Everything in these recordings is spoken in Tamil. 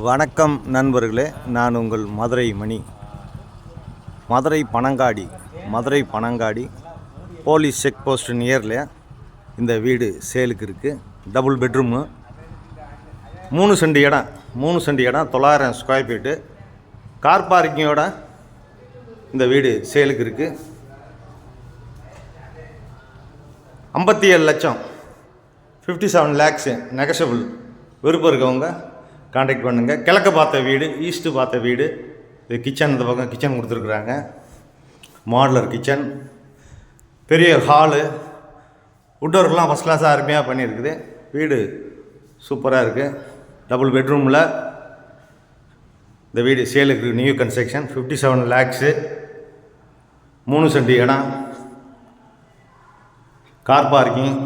வணக்கம் நண்பர்களே, நான் உங்கள் Madurai Mani. Madurai Panangadi police check post நியரில் இந்த வீடு சேலுக்கு இருக்குது. டபுள் பெட்ரூமு, 3 சென்ட் இடம் 900 ஸ்கொயர் ஃபீட்டு, கார் பார்க்கிங்கோட இந்த வீடு சேலுக்கு இருக்குது. 57 லட்சம், 57 lakhs நெகஷபிள். விருப்பம் இருக்கவங்க கான்டாக்ட் பண்ணுங்கள். கிழக்க பார்த்த வீடு, ஈஸ்ட்டு பார்த்த வீடு. இது கிச்சன், இந்த பக்கம் கிச்சன் கொடுத்துருக்குறாங்க. மாடுலர் கிச்சன், பெரிய ஹாலு, வுட் ஒர்க்லாம் ஃபஸ்ட் கிளாஸாக அருமையாக பண்ணியிருக்குது. வீடு சூப்பராக இருக்குது. டபுள் பெட்ரூமில் இந்த வீடு சேலுக்கு, நியூ கன்ஸ்ட்ரக்ஷன். 57 lakhs, 3 சென்ட் இடம், கார் பார்க்கிங்,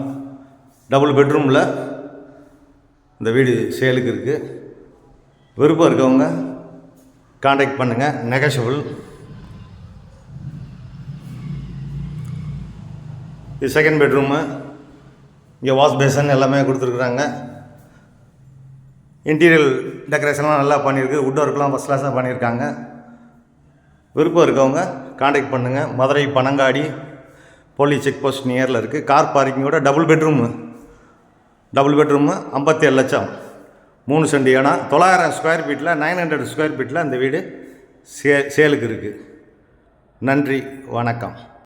டபுள் பெட்ரூமில் இந்த வீடு சேலுக்கு இருக்குது. விருப்பம் இருக்கவங்க கான்டாக்ட் பண்ணுங்கள். நெகஷபிள். இது செகண்ட் பெட்ரூமு. இங்கே வாஷ் பேசன் எல்லாமே கொடுத்துருக்குறாங்க. இன்டீரியர் டெக்கரேஷன்லாம் நல்லா பண்ணியிருக்கு. வுட் ஒர்க்லாம் ஃபஸ்ட் கிளாஸாக பண்ணியிருக்காங்க. விருப்பம் இருக்கவங்க கான்டாக்ட் பண்ணுங்கள். Madurai Panangadi police check post நியரில் இருக்குது. கார் பார்க்கிங்கோட டபுள் பெட்ரூமு 57 லட்சம், 3 சென்ட் இடம், 900 ஸ்கொயர் ஃபீட்டில், 900 ஸ்கொயர் ஃபீட்டில் அந்த வீடு சேலுக்கு இருக்குது. நன்றி, வணக்கம்.